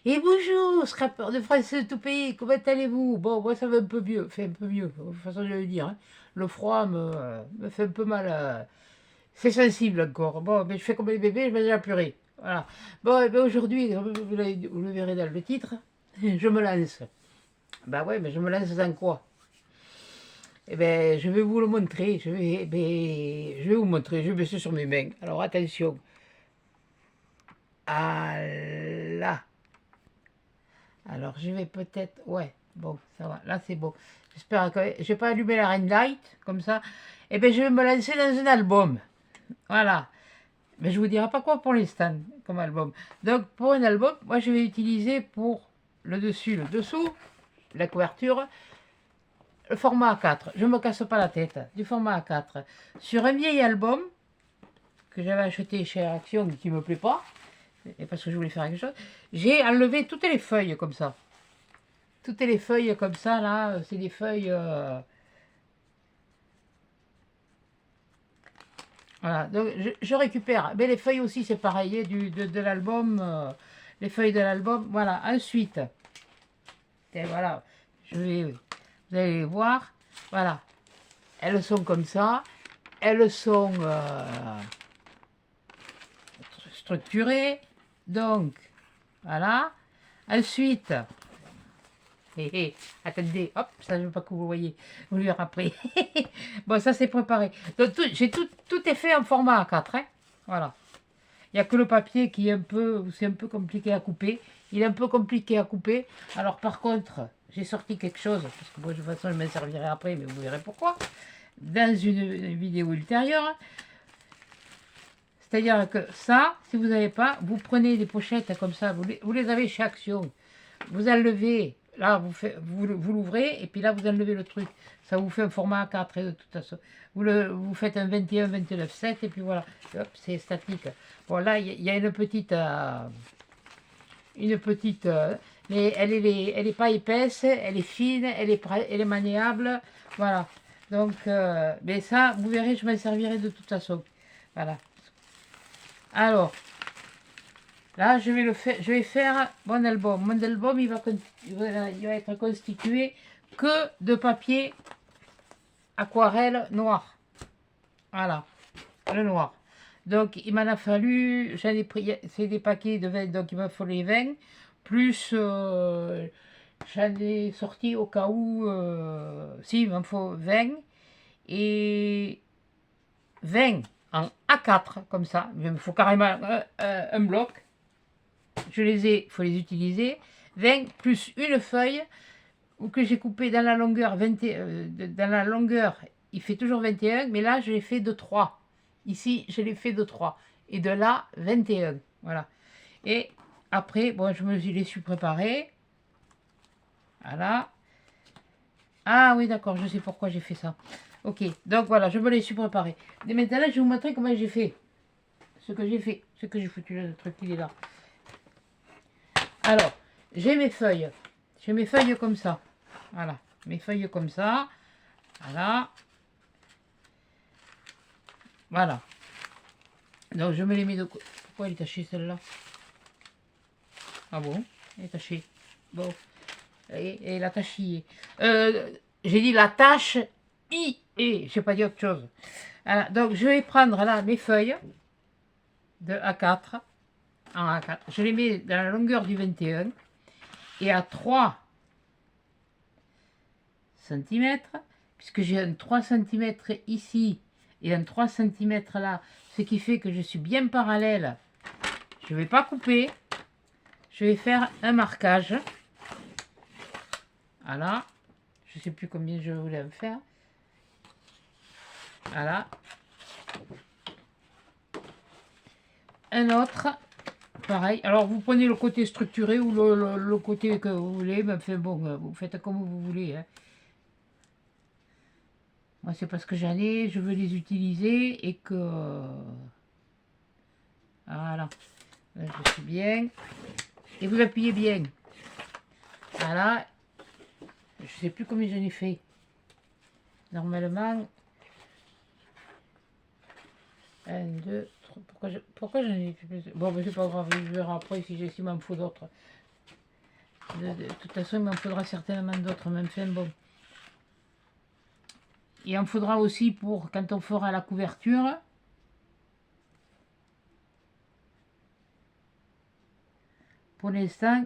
Et bonjour, scrapper de France de tout pays, comment allez-vous? Bon, moi ça va un peu mieux, fait un peu mieux, de toute façon je vais le dire. Hein. Le froid me fait un peu mal, c'est sensible encore. Bon, mais je fais comme les bébés, je vais déjà pleurer. Voilà. Bon, et bien aujourd'hui, vous le verrez dans le titre, je me lance. Bah ouais, mais je me lance dans quoi? Eh ben, je vais vous le montrer, je vais vous montrer, je vais baisser sur mes mains. Alors attention. Ah là. Alors, je vais peut-être... Ouais, bon, ça va. Là, c'est bon. J'espère que... Je vais pas allumer la ring light, comme ça. Eh bien, je vais me lancer dans un album. Voilà. Mais je vous dirai pas quoi pour l'instant, comme album. Donc, pour un album, moi, je vais utiliser pour le dessus, le dessous, la couverture, le format A4. Je ne me casse pas la tête. Du format A4. Sur un vieil album que j'avais acheté chez Action qui ne me plaît pas, et parce que je voulais faire quelque chose, j'ai enlevé toutes les feuilles comme ça. Toutes les feuilles comme ça, là, c'est des feuilles... voilà, donc je récupère. Mais les feuilles aussi, c'est pareil, de l'album, les feuilles de l'album. Voilà, ensuite, et voilà, vous allez voir, voilà, elles sont comme ça, elles sont structurées, donc, voilà. Ensuite, attendez, hop, ça je veux pas que vous voyez, vous le verrez après. Bon, ça c'est préparé. Donc j'ai tout est fait en format A4, hein. Voilà. Il n'y a que le papier qui est un peu, c'est un peu compliqué à couper. Il est un peu compliqué à couper. Alors par contre, j'ai sorti quelque chose, parce que moi de toute façon je m'en servirai après, mais vous verrez pourquoi, dans une vidéo ultérieure. C'est-à-dire que ça, si vous n'avez pas, vous prenez des pochettes comme ça, vous les avez chez Action. Vous enlevez, là, vous l'ouvrez, et puis là, vous enlevez le truc. Ça vous fait un format A4, et de toute façon. Vous faites un 21, 29, 7, et puis voilà. Hop, c'est statique. Bon, là, il y a une petite, mais elle est pas épaisse, elle est fine, elle est maniable. Voilà. Donc, mais ça, vous verrez, je m'en servirai de toute façon. Voilà. Alors, là, je vais faire mon album. Mon album, il va être constitué que de papier aquarelle noir. Voilà, le noir. Donc, il m'en a fallu, j'en ai pris, c'est des paquets de 20, donc il m'a fallu 20, plus j'en ai sorti au cas où, si, il m'en faut 20, et 20 en A4, comme ça. Il me faut carrément un bloc. Il faut les utiliser. 20 plus une feuille ou que j'ai coupé dans la longueur dans la longueur, il fait toujours 21, mais là je l'ai fait de 3. Ici, je l'ai fait de 3. Et de là, 21. Voilà. Et après, bon, je me les suis préparés. Voilà. Ah oui, d'accord, je sais pourquoi j'ai fait ça. Ok, donc voilà, je me les suis préparés. Et maintenant, je vais vous montrer comment j'ai fait. Ce que j'ai fait. Ce que j'ai foutu là, le truc, il est là. Alors, j'ai mes feuilles. J'ai mes feuilles comme ça. Voilà. Mes feuilles comme ça. Voilà. Voilà. Donc, je me les mets de côté. Pourquoi elle est tachée celle-là? Ah bon? Elle est tachée. Bon. Et la tache y est. J'ai dit la tâche I est. Je n'ai pas dit autre chose. Voilà. Donc, je vais prendre là mes feuilles de A4. En A4. Je les mets dans la longueur du 21. Et à 3 cm, puisque j'ai un 3 cm ici et un 3 cm là, ce qui fait que je suis bien parallèle. Je ne vais pas couper, je vais faire un marquage. Voilà, je ne sais plus combien je voulais me faire. Voilà. Un autre, pareil. Alors vous prenez le côté structuré ou le côté que vous voulez, mais enfin bon, vous faites comme vous voulez. Hein. Moi c'est parce que j'en ai, je veux les utiliser et que... Voilà, là, je suis bien. Et vous appuyez bien. Voilà. Je sais plus combien j'en ai fait. Normalement, 1, 2, 3. Pourquoi j'en ai fait plus? Bon, ben c'est pas grave, je verrai après si m'en faut d'autres. De toute façon, il m'en faudra certainement d'autres, même fait bon. Il en faudra aussi pour quand on fera la couverture. Pour l'instant,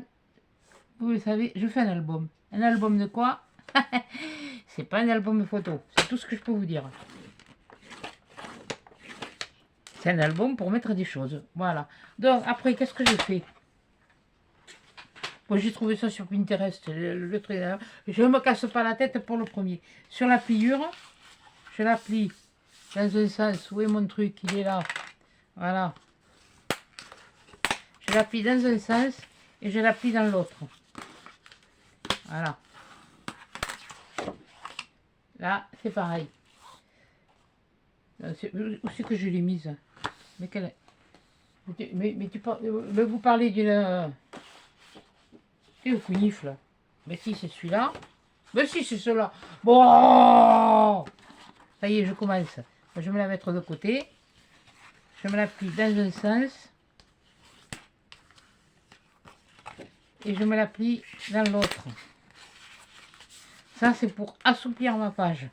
vous le savez, je fais un album. Un album de quoi? C'est pas un album photo. C'est tout ce que je peux vous dire. C'est un album pour mettre des choses. Voilà. Donc, après, qu'est-ce que je fais? Bon, j'ai trouvé ça sur Pinterest. Le truc. Je ne me casse pas la tête pour le premier. Sur la pliure, je la plie dans un sens. Où est mon truc? Il est là. Voilà. Je la plie dans un sens et je la plie dans l'autre. Voilà. Là, c'est pareil. Où c'est que je l'ai mise? Mais quelle... mais vous parlez d'une... C'est le cougnif là. Mais si, c'est celui-là. Mais si, c'est celui-là. Bon, ça y est, je commence. Je vais me la mettre de côté. Je me la plie dans un sens. Et je me la plie dans l'autre. Ça, c'est pour assouplir ma page.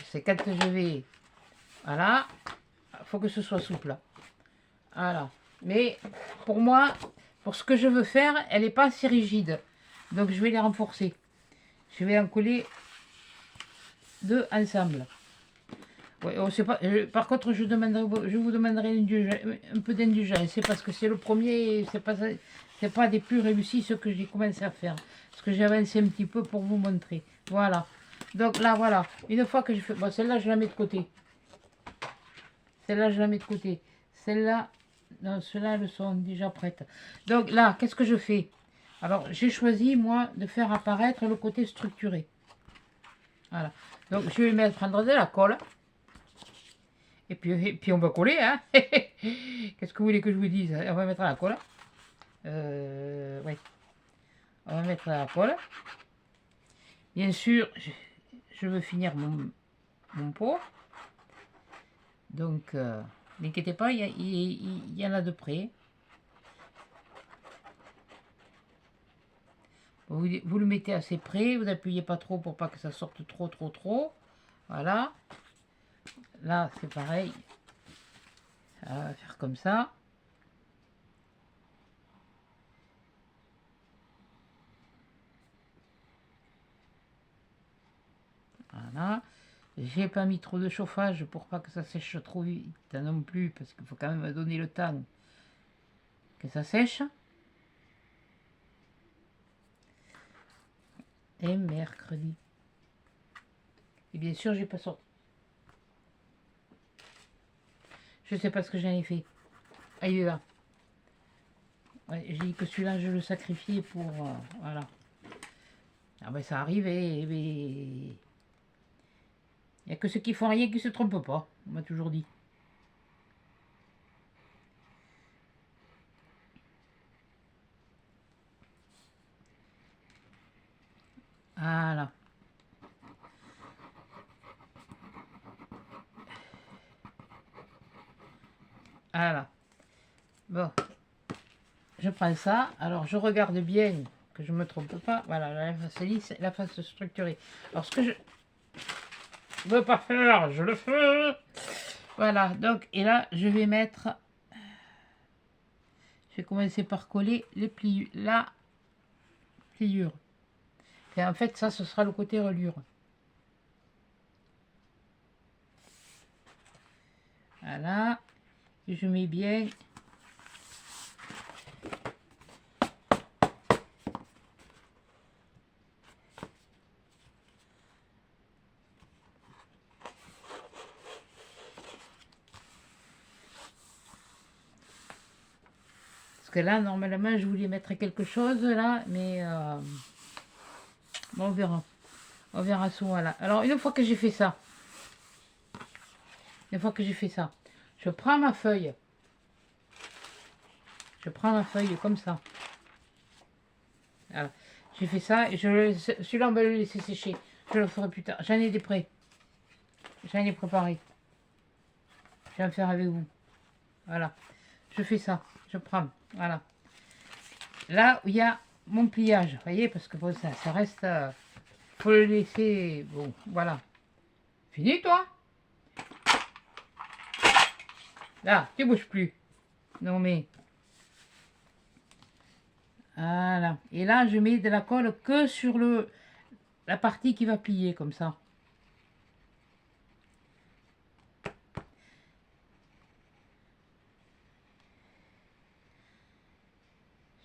C'est quand je vais... Voilà. Il faut que ce soit souple. Voilà. Mais pour moi, pour ce que je veux faire, elle n'est pas assez rigide. Donc, je vais les renforcer. Je vais en coller deux ensemble. Ouais, on sait pas, par contre, je vous demanderai un peu d'indulgence. C'est parce que c'est le premier, c'est pas des plus réussis ce que j'ai commencé à faire. Parce que j'ai avancé un petit peu pour vous montrer. Voilà. Donc là, voilà. Une fois que je fais... Bon, celle-là, je la mets de côté. Celle-là, je la mets de côté. Celle-là, non, ceux-là, elles sont déjà prêtes. Donc là, qu'est-ce que je fais? Alors, j'ai choisi, moi, de faire apparaître le côté structuré. Voilà. Donc, je vais prendre de la colle. Et puis on va coller, hein. Qu'est-ce que vous voulez que je vous dise? On va mettre la colle. Ouais. On va mettre la colle. Bien sûr, je veux finir mon pot. Donc, n'inquiétez pas, il y en a de près. Vous le mettez assez près, vous n'appuyez pas trop pour pas que ça sorte trop. Voilà. Là, c'est pareil. Ça va faire comme ça. Voilà. J'ai pas mis trop de chauffage pour pas que ça sèche trop vite non plus, parce qu'il faut quand même donner le temps que ça sèche. Et mercredi. Et bien sûr, j'ai pas sorti. Je sais pas ce que j'en ai fait. Ah, il est là. Ouais, j'ai dit que celui-là, je le sacrifiais pour... voilà. Ah ben, ça arrive et... Il n'y a que ceux qui font rien qui se trompent pas. On m'a toujours dit. Voilà. Voilà. Bon. Je prends ça. Alors, je regarde bien que je ne me trompe pas. Voilà, la face lisse, la face structurée. Alors, ce que je ne veux pas faire, je le fais. Voilà. Donc, et là, je vais mettre... Je vais commencer par coller les pliures. La pliure. Et en fait, ça, ce sera le côté reliure. Voilà. Et je mets bien... Parce que là, normalement, je voulais mettre quelque chose, là, mais... bon, on verra. On verra ce moment-là. Alors, une fois que j'ai fait ça, je prends ma feuille. Je prends ma feuille comme ça. Voilà. J'ai fait ça et celui-là, on va le laisser sécher. Je le ferai plus tard. J'en ai des prêts. J'en ai préparé. Je vais en faire avec vous. Voilà. Je fais ça. Je prends. Voilà. là où il y a mon pliage, vous voyez, parce que bon, ça reste, faut le laisser, bon, voilà. Fini, toi? Là, tu bouges plus. Non, mais, voilà. Et là, je mets de la colle que sur la partie qui va plier, comme ça.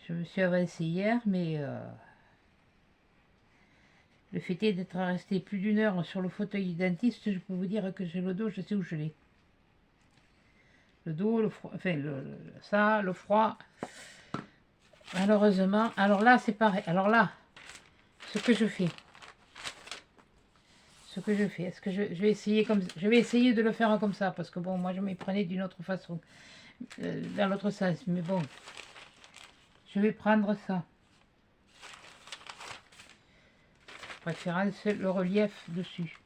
Je me suis avancée hier, mais le fait est d'être resté plus d'une heure sur le fauteuil du dentiste, je peux vous dire que j'ai le dos, je sais où je l'ai. Le dos, le froid, enfin, ça, le froid. Malheureusement, alors là, c'est pareil. Alors là, ce que je fais, est-ce que je vais essayer comme, je vais essayer de le faire comme ça, parce que bon, moi, je m'y prenais d'une autre façon, dans l'autre sens, mais bon, je vais prendre ça. Préférence le relief dessus.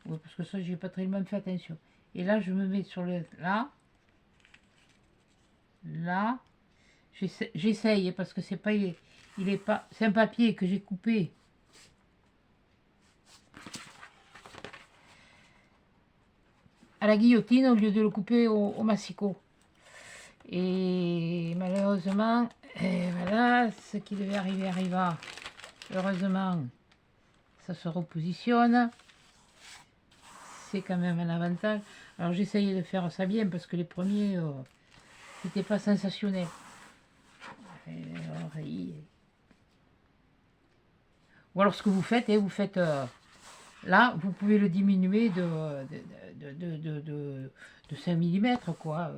Oui, parce que ça, j'ai pas tellement fait attention. Et là, je me mets sur le, là, j'essaye, parce que c'est pas, il est pas, c'est un papier que j'ai coupé. À la guillotine au lieu de le couper au massicot. Et malheureusement, voilà, ce qui devait arriver arriva. Heureusement, ça se repositionne. C'est quand même un avantage. Alors j'essayais de faire ça bien parce que les premiers, c'était pas sensationnel. Ou alors ce que vous faites, vous faites là, vous pouvez le diminuer de 5 mm, quoi.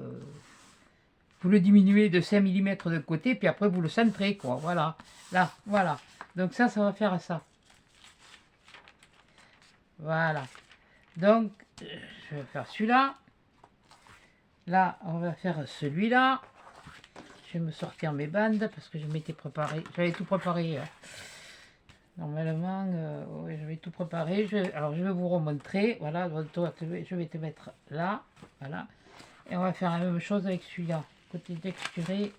Vous le diminuez de 5 mm de côté, puis après vous le centrez, quoi. Voilà. Là, voilà. Donc ça va faire ça. Voilà. Donc, je vais faire celui-là. Là, on va faire celui-là. Je vais me sortir mes bandes parce que je m'étais préparé. J'avais tout préparé. Normalement, ouais, j'avais tout préparé. Alors, je vais vous remontrer. Voilà, je vais te mettre là. Voilà. Et on va faire la même chose avec celui-là. Côté texturé,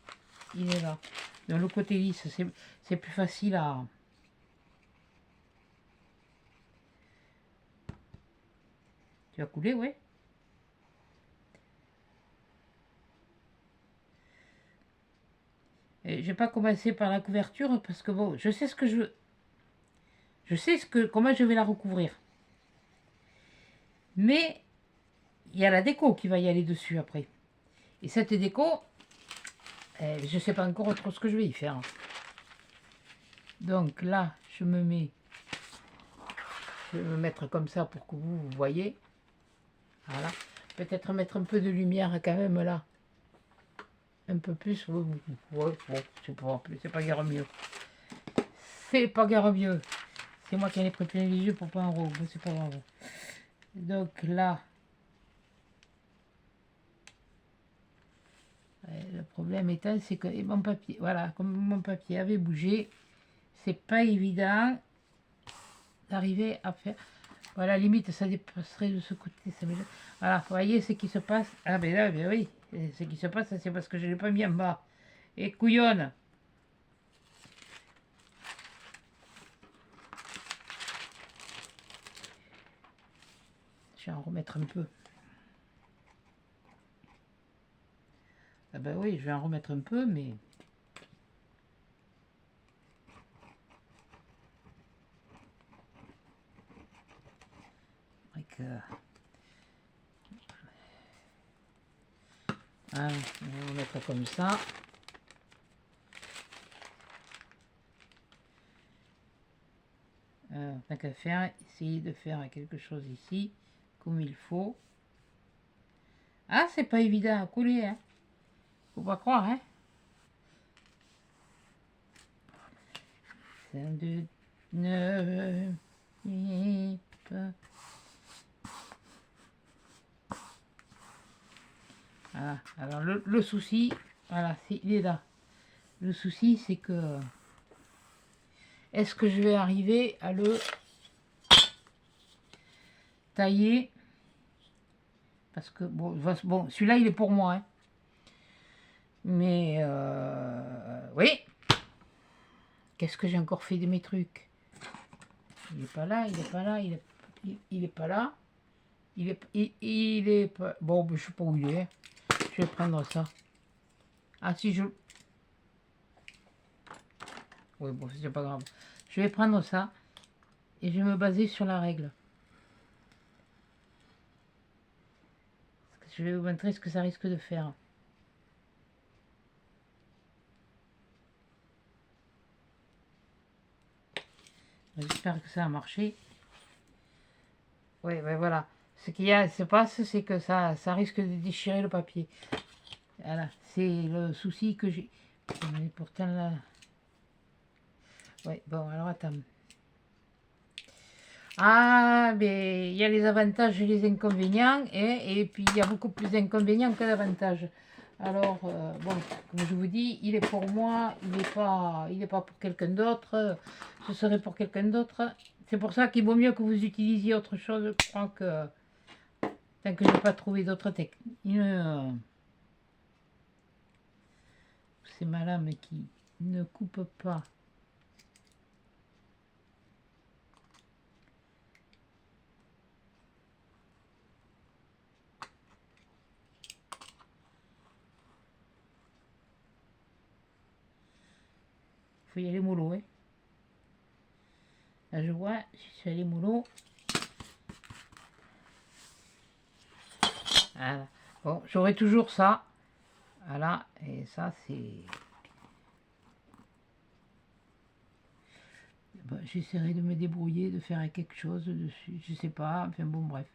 il est là. Donc, le côté lisse, c'est plus facile à... Tu vas couler, oui. Et je vais pas commencer par la couverture parce que bon, je sais ce que je sais comment je vais la recouvrir. Mais il y a la déco qui va y aller dessus après. Et cette déco, je sais pas encore trop ce que je vais y faire. Donc là, je vais me mettre comme ça pour que vous voyez. Voilà. Peut-être mettre un peu de lumière quand même là. Un peu plus. Ouais, c'est pas guère mieux. C'est pas guère mieux. C'est moi qui en ai pris plein les yeux pour pas un rouge. C'est pas grave. Donc là. Le problème étant, c'est que mon papier, voilà, comme mon papier avait bougé, c'est pas évident d'arriver à faire. Voilà, limite, ça dépasserait de ce côté. Voilà, vous voyez ce qui se passe. Ah, ben là, ben oui, ce qui se passe, c'est parce que je ne l'ai pas mis en bas. Et couillonne. Je vais en remettre un peu. Ah ben oui, je vais en remettre un peu, mais... Voilà, on va mettre comme ça. Tant qu'à faire, essayer de faire quelque chose ici, comme il faut. Ah, c'est pas évident à couler, hein. Faut pas croire, hein. 5, 2, 9, voilà. Alors le souci, voilà, il est là. Le souci, c'est que est-ce que je vais arriver à le tailler? Parce que bon, celui-là, il est pour moi, hein. Mais oui, Qu'est-ce que j'ai encore fait de mes trucs? Il n'est pas là, il n'est pas là, il est pas là. Il est pas... Bon, je sais pas où il est. Je vais prendre ça. Ah si, je... Oui, bon, c'est pas grave. Je vais prendre ça et je vais me baser sur la règle. Je vais vous montrer ce que ça risque de faire. J'espère que ça a marché. Oui, ben voilà. Ce qui se passe, c'est que ça risque de déchirer le papier. Voilà, c'est le souci que j'ai. Mais pourtant là... Oui, bon, alors attends. Ah, mais il y a les avantages et les inconvénients, et puis il y a beaucoup plus d'inconvénients que d'avantages. Alors, bon, comme je vous dis, il est pour moi, il est pas pour quelqu'un d'autre, ce serait pour quelqu'un d'autre. C'est pour ça qu'il vaut mieux que vous utilisiez autre chose, je crois que, tant que je n'ai pas trouvé d'autres techniques. C'est ma lame qui ne coupe pas. Il faut y aller mollo, hein. Là, je vois, je suis allé mollo. Voilà. Bon, j'aurai toujours ça. Voilà, et ça, c'est... Bon, j'essaierai de me débrouiller, de faire quelque chose dessus, je sais pas, enfin bon, bref.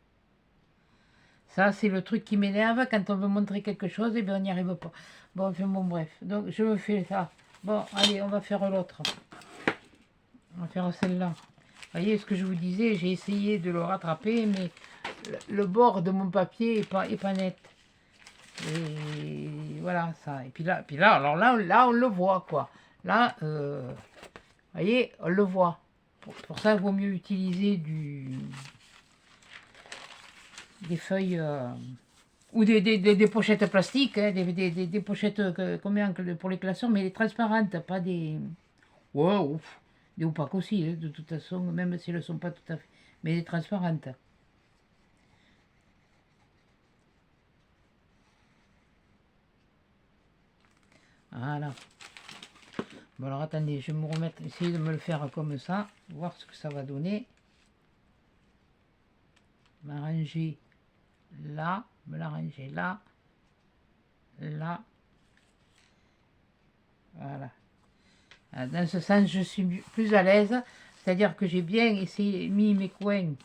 Ça, c'est le truc qui m'énerve, quand on veut montrer quelque chose, et bien on n'y arrive pas. Bon, enfin bon, bref. Donc, je me fais ça. Bon, allez, on va faire l'autre. On va faire celle-là. Vous voyez ce que je vous disais, j'ai essayé de le rattraper, mais le bord de mon papier est pas net. Et voilà, ça. Et puis là, alors là, on le voit, quoi. Là, vous voyez, on le voit. Pour ça, il vaut mieux utiliser des feuilles ou des pochettes plastiques, hein, des pochettes combien pour les classeurs, mais les transparentes, pas des... Wow, des opaques aussi, hein, de toute façon, même si elles ne sont pas tout à fait... Mais des transparentes. Voilà. Bon alors attendez, je vais me remettre, essayer de me le faire comme ça, voir ce que ça va donner. M'arranger là, me l'arranger là, là. Voilà. Dans ce sens, je suis plus à l'aise, c'est-à-dire que j'ai bien essayé, mis mes coins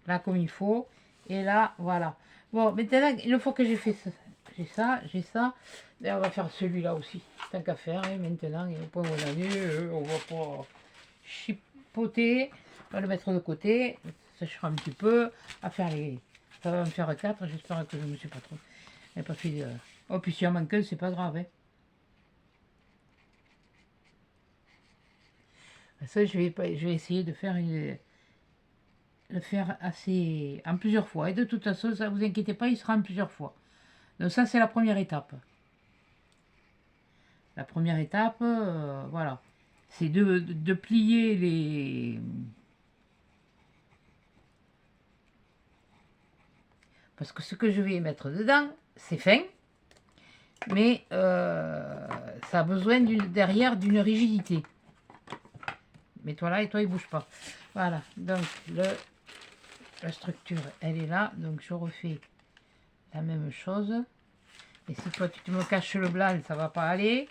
là comme il faut, et là, voilà. Bon, maintenant, une fois que j'ai fait ça, j'ai ça, et on va faire celui-là aussi, tant qu'à faire, et maintenant, et au point où on en est, on va pas chipoter, on va le mettre de côté, ça sera un petit peu, à faire les... Ça va me faire 4, j'espère que je ne me suis pas trop... J'ai pas fait de... Oh, puis s'il en manque un, c'est pas grave, hein. Ça, je vais essayer de faire assez en plusieurs fois. Et de toute façon, ça vous inquiétez pas, il sera en plusieurs fois. Donc ça, c'est la première étape. La première étape, voilà, c'est de plier les... Parce que ce que je vais mettre dedans, c'est fin, mais ça a besoin derrière d'une rigidité. Mets-toi là et toi, il bouge pas. Voilà, donc la structure, elle est là. Donc je refais la même chose. Et si toi, tu me caches le blanc, ça va pas aller.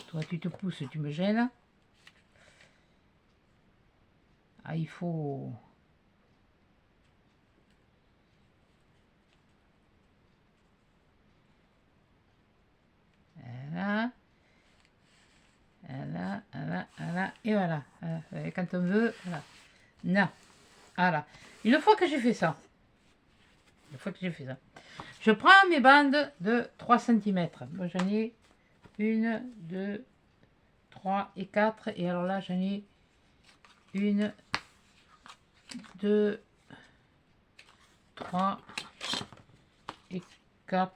Toi, tu te pousses, tu me gênes. Ah, il faut... Voilà. Voilà, voilà, voilà. Et voilà. Quand on veut, voilà. Non. Voilà. Une fois que j'ai fait ça, je prends mes bandes de 3 cm. Moi, j'en ai 1, 2, 3 et 4. Et alors là, j'en ai 1, 2, 3 et 4.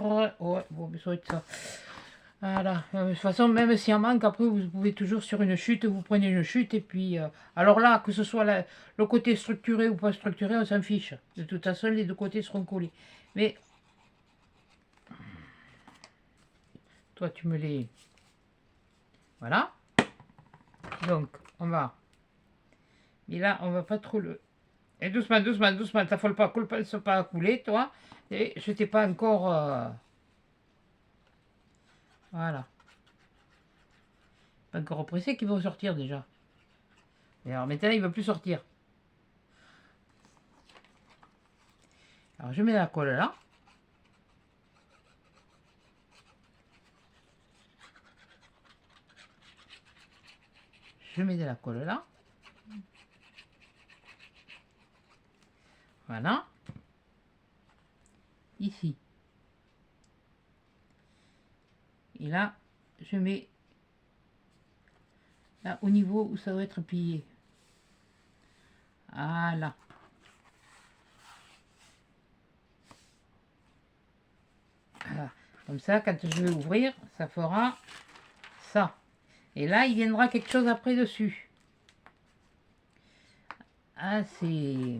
Ouais, bon, mais ça va être ça. Voilà. De toute façon, même s'il en manque, après, vous pouvez toujours sur une chute, vous prenez une chute, et puis... alors là, que ce soit le côté structuré ou pas structuré, on s'en fiche. De toute façon, les deux côtés seront collés. Mais... toi, tu me les... voilà. Donc, on va... mais là, on va pas trop le... et doucement, doucement, doucement, t'affole pas, commence pas à couler, toi. Et je t'ai pas encore... voilà. Pas encore pressé qu'ils vont sortir déjà. Et alors maintenant, il ne va plus sortir. Alors, je mets la colle là. Je mets de la colle là. Voilà. Ici. Et là, je mets là au niveau où ça doit être plié. Voilà. Voilà. Comme ça, quand je vais ouvrir, ça fera ça. Et là, il viendra quelque chose après dessus. Ah, c'est...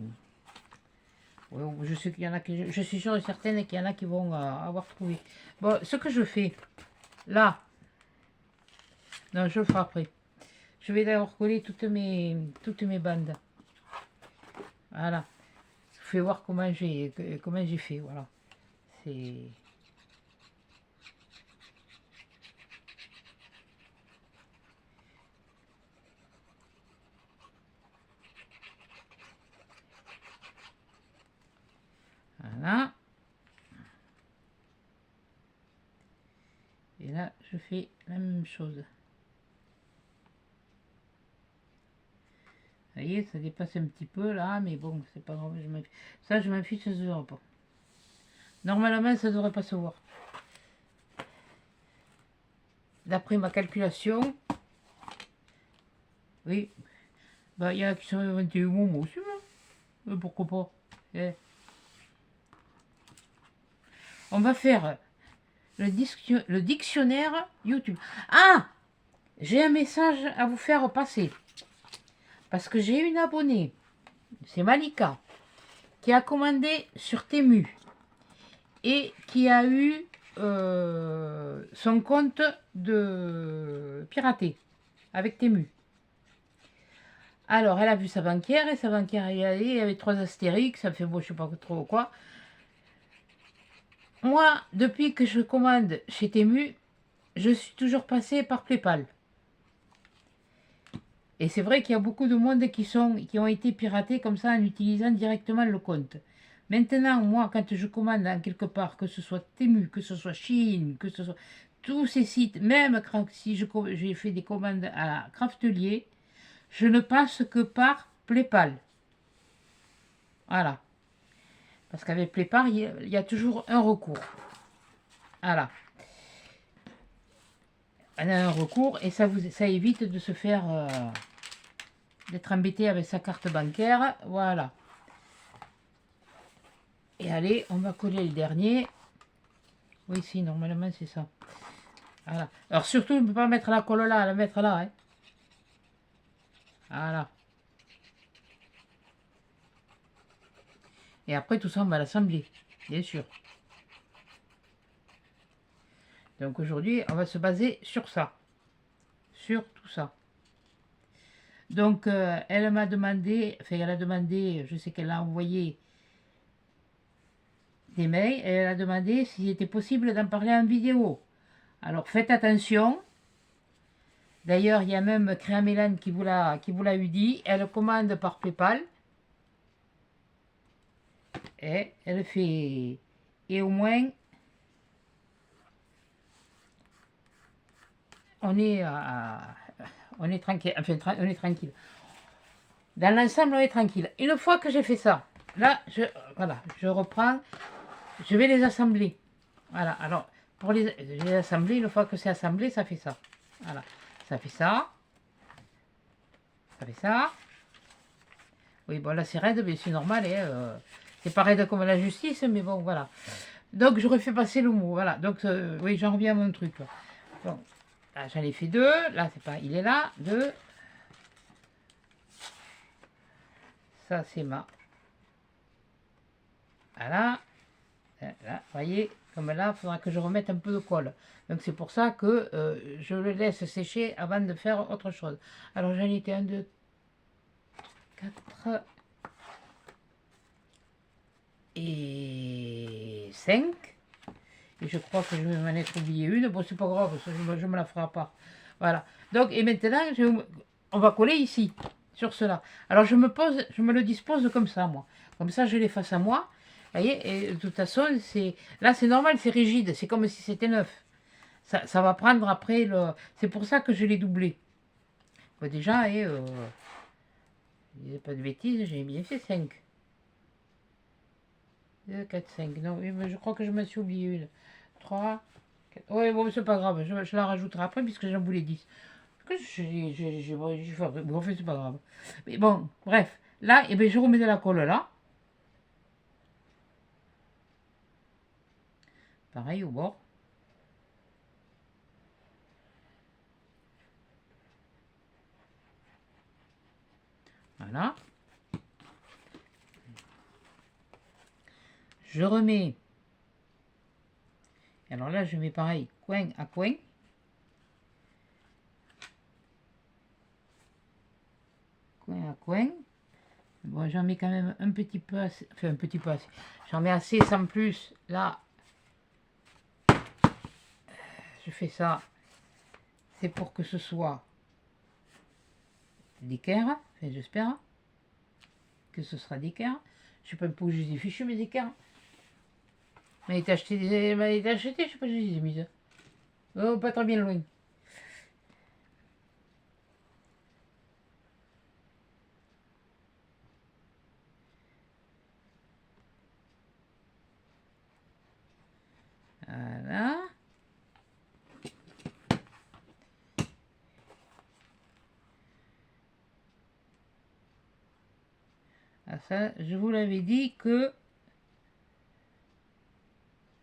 je sais qu'il y en a qui... je suis sûre et certaine qu'il y en a qui vont avoir trouvé. Bon, ce que je fais, là... non, je le ferai après. Je vais d'abord coller toutes mes bandes. Voilà. Je fais voir comment j'ai fait. Voilà. C'est... voilà. Et là, je fais la même chose. Vous voyez, ça dépasse un petit peu là, mais bon, c'est pas grave. Ça, je m'en fiche, ça se verra pas. Normalement, ça devrait pas se voir. D'après ma calculation, oui, bah il y a qui sont 21 mots aussi, hein. Pourquoi pas. On va faire le dictionnaire YouTube. Ah, j'ai un message à vous faire passer. Parce que j'ai une abonnée, c'est Malika, qui a commandé sur Temu et qui a eu son compte de piraté avec Temu. Alors, elle a vu sa banquière et sa banquière y allait, il y avait 3 astérix, ça fait beau, je sais pas trop quoi. Moi, depuis que je commande chez Temu, je suis toujours passée par PayPal. Et c'est vrai qu'il y a beaucoup de monde qui ont été piratés comme ça en utilisant directement le compte. Maintenant, moi, quand je commande en quelque part, que ce soit Temu, que ce soit Shein, que ce soit tous ces sites, même si j'ai fait des commandes à Craftelier, je ne passe que par PayPal. Voilà. Parce qu'avec PayPal, il y a toujours un recours. Voilà. On a un recours et ça évite de se faire... d'être embêté avec sa carte bancaire. Voilà. Et allez, on va coller le dernier. Oui, si, normalement, c'est ça. Voilà. Alors, surtout, on ne peut pas mettre la colle là, la mettre là. Hein. Voilà. Et après, tout ça, on va l'assembler. Bien sûr. Donc, aujourd'hui, on va se baser sur ça. Sur tout ça. Donc, elle m'a demandé, enfin, elle a demandé, je sais qu'elle a envoyé des mails, et elle a demandé s'il était possible d'en parler en vidéo. Alors, faites attention. D'ailleurs, il y a même Créamélan qui vous l'a eu dit. Elle commande par PayPal. Et elle fait... et au moins... on est tranquille. Enfin, on est tranquille. Dans l'ensemble, on est tranquille. Une fois que j'ai fait ça, là, voilà, je reprends. Je vais les assembler. Voilà, alors, pour les assembler, une fois que c'est assemblé, ça fait ça. Voilà, ça fait ça. Ça fait ça. Oui, bon, là, c'est raide, mais c'est normal. Hein, c'est pas raide comme la justice, mais bon, voilà. Donc, j'aurais fait passer le mot. Voilà, donc, oui, j'en reviens à mon truc. Là. Bon, là j'en ai fait 2. Là, c'est pas, il est là. 2. Ça, c'est ma. Voilà. Là, voyez, comme là, il faudra que je remette un peu de colle. Donc c'est pour ça que je le laisse sécher avant de faire autre chose. Alors j'en ai été 1, 2, 4 et 5. Et je crois que je vais m'en être oublié une. Bon, c'est pas grave, ça, je me la ferai pas. Voilà. Donc, et maintenant, on va coller ici, sur cela. Alors je me le dispose comme ça, moi. Comme ça, je l'ai face à moi. Vous voyez, et de toute façon, là, c'est normal, c'est rigide. C'est comme si c'était neuf. Ça va prendre après le. C'est pour ça que je l'ai doublé. Bon, déjà, et pas de bêtises, j'ai bien fait 5. 2, 4, 5. Non, oui, mais je crois que je me suis oublié une. 3, 4. Ouais, bon, c'est pas grave. Je la rajouterai après puisque j'en voulais 10. Que bon, en fait, c'est pas grave. Mais bon, bref. Là, eh ben, je remets de la colle là. Pareil au bord. Voilà. Je remets. Alors là, je mets pareil, coin à coin. Coin à coin. Bon, j'en mets quand même un petit peu assez. Enfin, un petit peu assez. J'en mets assez sans plus. Là, je fais ça. C'est pour que ce soit d'équerre. Enfin, j'espère que ce sera d'équerre. Je sais pas où je les ai fichus, mes équerres. M'a été acheté, je sais pas, je les ai mises. Oh, pas très bien loin. Voilà. Ah, ça, je vous l'avais dit que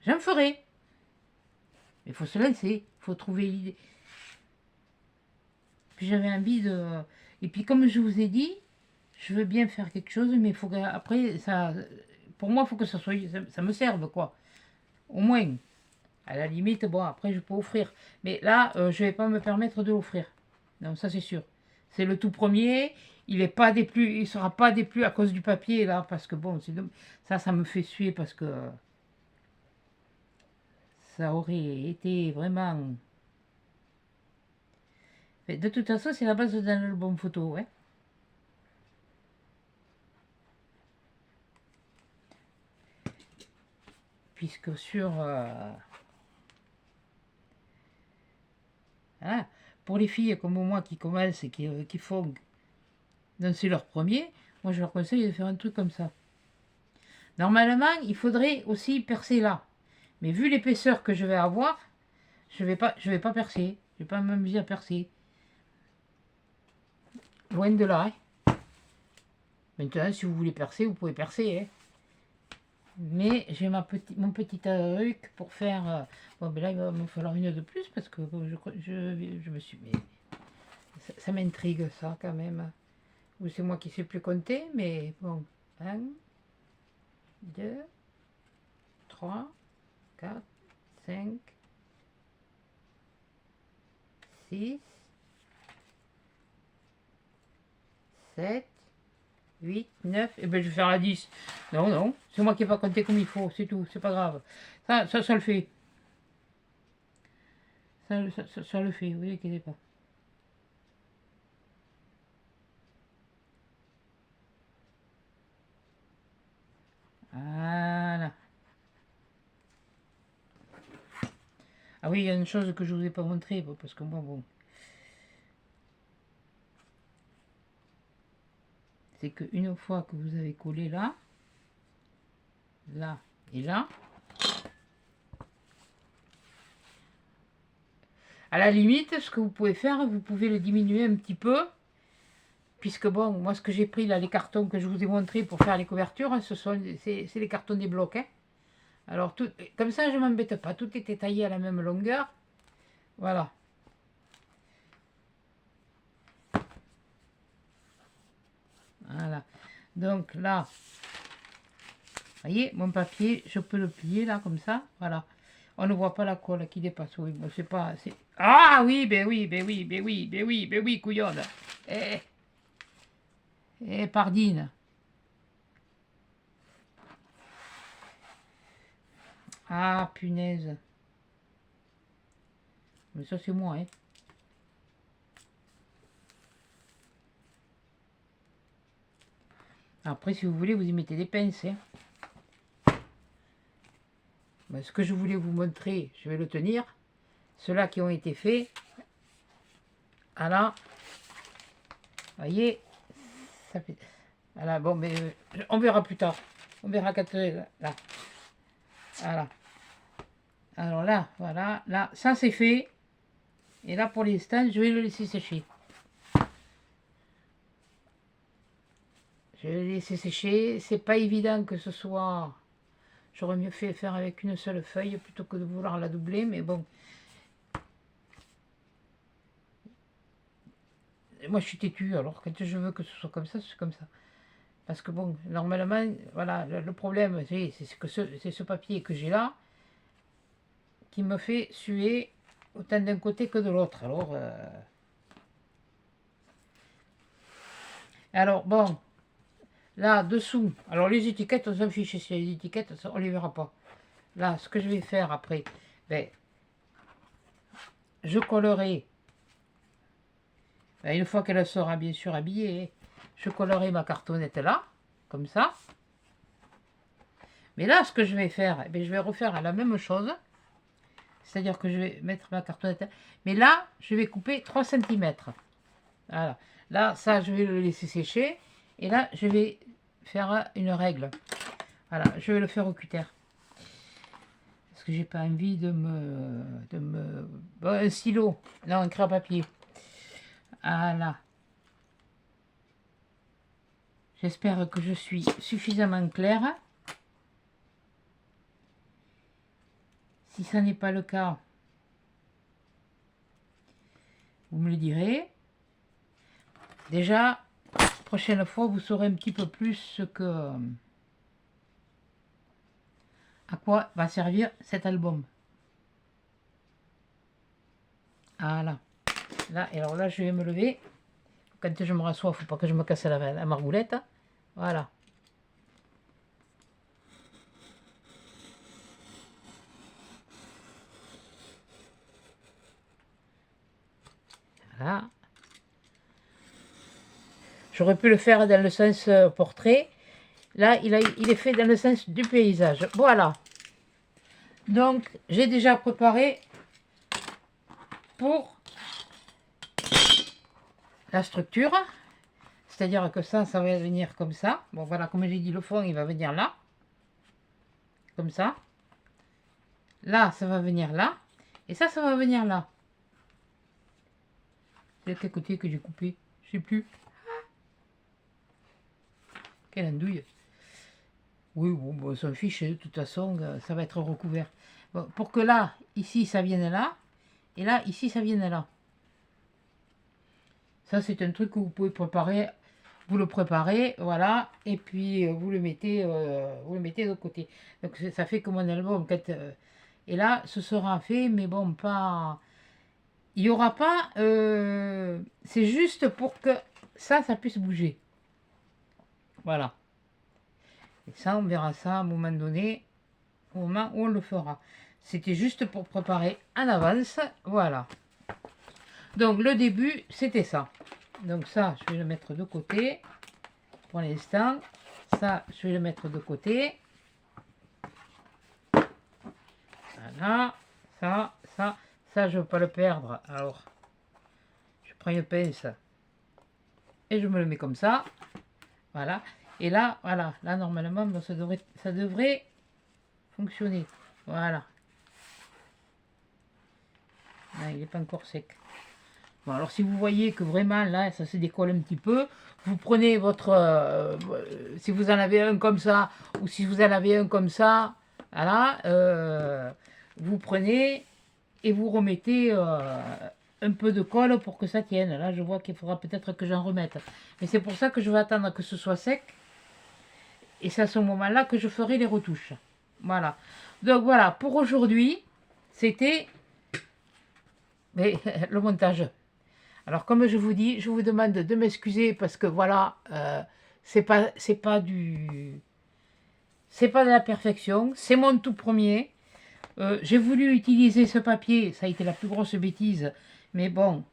j'en ferai. Mais il faut se lancer, il faut trouver l'idée. Puis j'avais envie de. Et puis comme je vous ai dit, je veux bien faire quelque chose, mais il faut qu'après, ça. Pour moi, il faut que ça soit. Ça me serve, quoi. Au moins. À la limite, bon, après, je peux offrir. Mais là, je ne vais pas me permettre de l'offrir. Non, ça, c'est sûr. C'est le tout premier. Il est pas des plus, il sera pas des plus à cause du papier, là, parce que bon, ça me fait suer, parce que ça aurait été vraiment. De toute façon, c'est la base d'un album photo, ouais. Puisque sur. Hein, pour les filles comme moi qui commencent et qui font. Donc c'est leur premier, moi je leur conseille de faire un truc comme ça. Normalement, il faudrait aussi percer là. Mais vu l'épaisseur que je vais avoir, je vais pas percer. Je vais pas m'amuser à percer. Loin de là. Hein. Maintenant, si vous voulez percer, vous pouvez percer. Hein. Mais j'ai mon petit truc pour faire. Bon, mais là, il va me falloir une de plus parce que je me suis. Mais ça m'intrigue, ça, quand même. Ou c'est moi qui sais plus compter, mais bon. 1, 2, 3, 4, 5, 6, 7, 8, 9, et ben je vais faire la 10. Non, non, c'est moi qui n'ai pas compté comme il faut, c'est tout, c'est pas grave. Ça le fait. Ça le fait, vous inquiétez pas. Voilà. Ah oui, il y a une chose que je vous ai pas montré, parce que moi, bon. C'est qu'une fois que vous avez collé là, là et là, à la limite, ce que vous pouvez faire, vous pouvez le diminuer un petit peu, puisque bon, moi ce que j'ai pris là, les cartons que je vous ai montrés pour faire les couvertures, c'est les cartons des blocs. Hein. Alors, comme ça, je ne m'embête pas, tout était taillé à la même longueur. Voilà. Voilà. Donc là, voyez, mon papier, je peux le plier là, comme ça. Voilà. On ne voit pas la colle qui dépasse. Oui, bon, c'est pas... Ah oui, ben oui, ben oui, ben oui, ben oui, ben oui, couillonne. Eh, pardine. Ah, punaise. Mais ça, c'est moi, hein. Après, si vous voulez, vous y mettez des pinces, hein. Mais ce que je voulais vous montrer, je vais le tenir. Ceux-là qui ont été faits. Voilà. Voyez, ça fait... Voilà, bon, mais on verra plus tard. On verra quand... là. Voilà. Alors là, voilà. Là, ça c'est fait. Et là, pour l'instant, je vais le laisser sécher. Je vais le laisser sécher. C'est pas évident que ce soit... J'aurais mieux fait faire avec une seule feuille plutôt que de vouloir la doubler, mais bon. Moi, je suis têtue, alors quand je veux que ce soit comme ça, c'est comme ça. Parce que bon, normalement, voilà, le problème, c'est que ce papier que j'ai là, qui me fait suer autant d'un côté que de l'autre. Alors, bon, là, dessous, alors les étiquettes, on s'en fiche, si les étiquettes, on les verra pas. Là, ce que je vais faire après, ben, je collerai, ben, une fois qu'elle sera bien sûr habillée, je collerai ma cartonnette là, comme ça. Mais là, ce que je vais faire, ben, je vais refaire la même chose. C'est-à-dire que je vais mettre ma cartonnette. Mais là, je vais couper 3 cm. Voilà. Là, ça, je vais le laisser sécher. Et là, je vais faire une règle. Voilà, je vais le faire au cutter. Parce que j'ai pas envie de me... Bon, un stylo. Non, un craie à papier. Voilà. J'espère que je suis suffisamment claire. Si ça n'est pas le cas, vous me le direz. Déjà, prochaine fois, vous saurez un petit peu plus ce que... à quoi va servir cet album. Voilà. Là, et alors là, je vais me lever. Quand je me rassois, il ne faut pas que je me casse la margoulette. Voilà. Voilà. J'aurais pu le faire dans le sens portrait. Là, il est fait dans le sens du paysage. Voilà. Donc, j'ai déjà préparé pour la structure. C'est-à-dire que ça va venir comme ça. Bon, voilà, comme j'ai dit, le fond, il va venir là. Comme ça. Là, ça va venir là. Et ça va venir là. De quel côté que j'ai coupé? Je sais plus. Quelle andouille. Oui, bon, on s'en fiche, de toute façon, ça va être recouvert. Bon, pour que là, ici, ça vienne là, et là, ici, ça vienne là. Ça, c'est un truc que vous pouvez préparer, vous le préparez, voilà, et puis vous le mettez de l'autre côté. Donc, ça fait comme un album. Et là, ce sera fait, mais bon, pas... Il n'y aura pas... c'est juste pour que ça puisse bouger. Voilà. Et ça, on verra ça à un moment donné, au moment où on le fera. C'était juste pour préparer en avance. Voilà. Donc, le début, c'était ça. Donc, ça, je vais le mettre de côté. Pour l'instant, ça, je vais le mettre de côté. Voilà. Ça, je ne veux pas le perdre. Alors, je prends une pince et je me le mets comme ça. Voilà. Et là, voilà. Là, normalement, ça devrait fonctionner. Voilà. Ah, il n'est pas encore sec. Bon, alors si vous voyez que vraiment là ça se décolle un petit peu, vous prenez votre... si vous en avez un comme ça, ou si vous en avez un comme ça, voilà, vous prenez et vous remettez un peu de colle pour que ça tienne. Là, je vois qu'il faudra peut-être que j'en remette. Mais c'est pour ça que je vais attendre que ce soit sec. Et c'est à ce moment-là que je ferai les retouches. Voilà. Donc voilà, pour aujourd'hui, c'était le montage. Alors comme je vous dis, je vous demande de m'excuser parce que voilà, c'est pas de la perfection. C'est mon tout premier. J'ai voulu utiliser ce papier, ça a été la plus grosse bêtise, mais bon,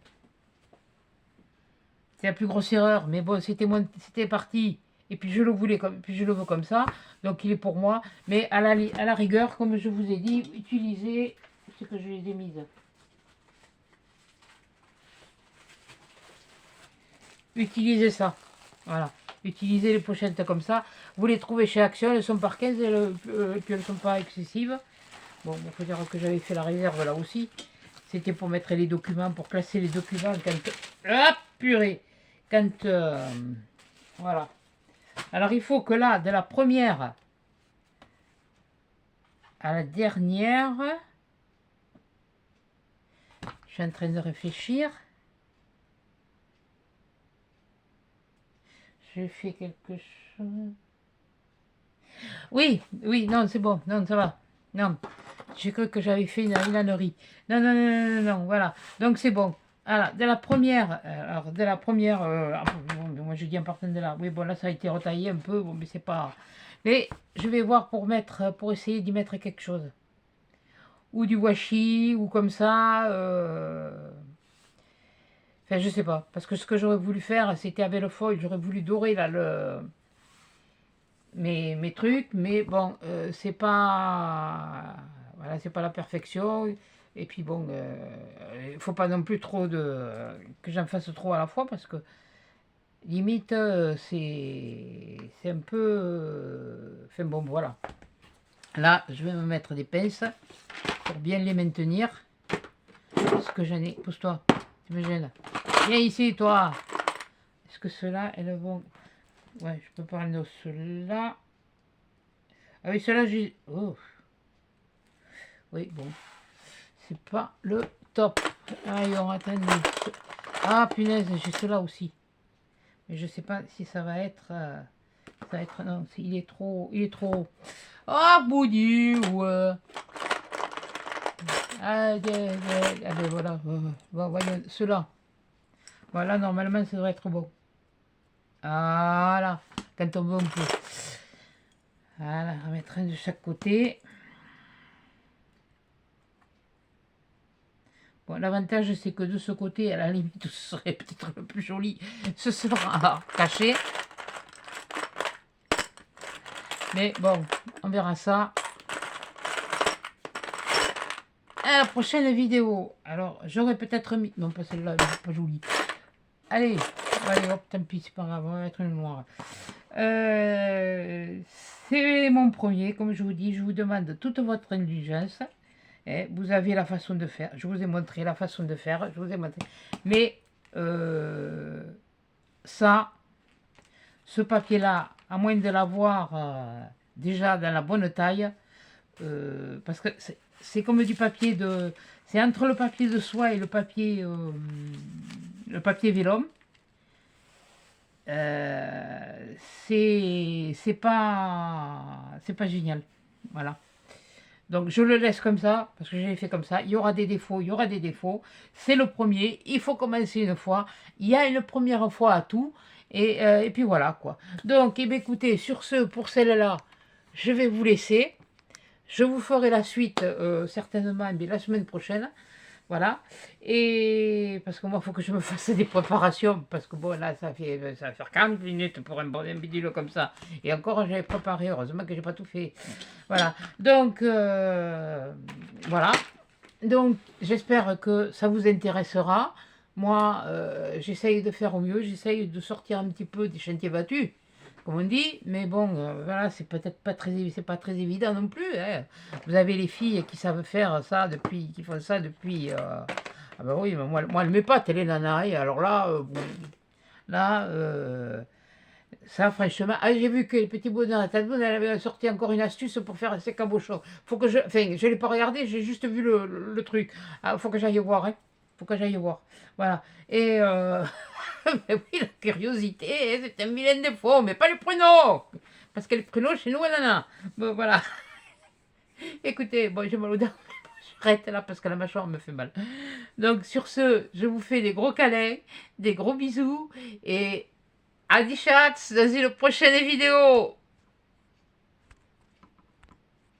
c'est la plus grosse erreur, mais bon, c'était parti, et puis je le voulais puis je le veux comme ça, donc il est pour moi, mais à la rigueur, comme je vous ai dit, utilisez ce que je les ai mises. Utilisez ça, voilà. Utilisez les pochettes comme ça. Vous les trouvez chez Action, elles sont par 15 et puis elles ne sont pas excessives. Bon, il faut dire que j'avais fait la réserve là aussi. C'était pour mettre les documents, pour classer les documents quand... Ah, purée! Quand... voilà. Alors, il faut que là, de la première à la dernière... Je suis en train de réfléchir. J'ai fait quelque chose... Oui, oui, non, c'est bon. Non, ça va. Non, j'ai cru que j'avais fait une ânerie. Non, non, non, non, non, non, voilà. Donc c'est bon. Voilà, de la première, moi je dis en partant de là. Oui, bon, là ça a été retaillé un peu, bon, mais c'est pas. Mais je vais voir pour essayer d'y mettre quelque chose. Ou du washi, ou comme ça. Enfin, je sais pas. Parce que ce que j'aurais voulu faire, c'était avec le foil, j'aurais voulu dorer là mes trucs, mais bon, c'est pas, voilà, c'est pas la perfection. Et puis bon, il faut pas non plus trop que j'en fasse trop à la fois parce que limite c'est un peu, enfin bon voilà. Là, je vais me mettre des pinces pour bien les maintenir parce que j'en ai. Pousse-toi, tu me gênes. Viens ici, toi. Est-ce que ceux-là, elles vont. Ouais, je peux parler de ceux-là. Ah oui, ceux-là, j'ai... Oh. Oui, bon. C'est pas le top. Alors, attendez. Ah, punaise, j'ai ceux-là aussi. Mais je sais pas si ça va être... ça va être... Non, il est trop... Il est trop haut. Ah, Boudi, ouais. Ah, ben voilà. Bon, voyons, ceux-là. Voilà, normalement, ça devrait être bon. Voilà. Quand on veut, on peut. Voilà, on va mettre un de chaque côté. Bon, l'avantage, c'est que de ce côté, à la limite, ce serait peut-être le plus joli, ce sera caché. Mais bon, on verra ça à la prochaine vidéo. Alors, j'aurais peut-être mis... Non, pas celle-là, elle n'est pas jolie. Allez, hop, tant pis, c'est pas grave, on va mettre une noire. C'est mon premier, comme je vous dis, je vous demande toute votre indulgence. Et vous avez la façon de faire. Je vous ai montré la façon de faire. Je vous ai montré. Mais ça, ce papier-là, à moins de l'avoir déjà dans la bonne taille, parce que c'est comme du papier de... C'est entre le papier de soie et le papier vélum. C'est pas génial. Voilà. Donc je le laisse comme ça, parce que j'ai fait comme ça. Il y aura des défauts, il y aura des défauts. C'est le premier, il faut commencer une fois. Il y a une première fois à tout. Et puis voilà quoi. Donc, eh bien, écoutez, sur ce, pour celle-là, je vais vous laisser. Je vous ferai la suite certainement la semaine prochaine. Voilà. Et parce que moi, il faut que je me fasse des préparations. Parce que bon, là, ça va faire 40 minutes pour un bidule comme ça. Et encore, j'avais préparé. Heureusement que j'ai pas tout fait. Voilà. Donc, voilà. Donc, j'espère que ça vous intéressera. Moi, j'essaye de faire au mieux. J'essaye de sortir un petit peu des chantiers battus, comme on dit, mais bon, voilà, c'est peut-être pas très évident non plus. Hein. Vous avez les filles qui savent faire ça qui font ça depuis. Ah ben oui, moi, elle met pas télé nana. Et alors là, bon, là, Ça, franchement, ah, j'ai vu que les petits bonheurs, la Tadboune, elle avait sorti encore une astuce pour faire ses cabochons. Faut que je, enfin, je l'ai pas regardé, j'ai juste vu le truc. Ah, faut que j'aille voir, hein. Faut que j'aille voir. Voilà. Et mais oui, la curiosité, hein, c'est un vilain défaut, mais pas les pruneaux. Parce que les pruneaux, chez nous, elle en a. Bon, voilà. Écoutez, bon, j'ai mal aux dents. J'arrête là parce que la mâchoire me fait mal. Donc, sur ce, je vous fais des gros câlins, des gros bisous et à 10 chats dans une prochaine vidéo.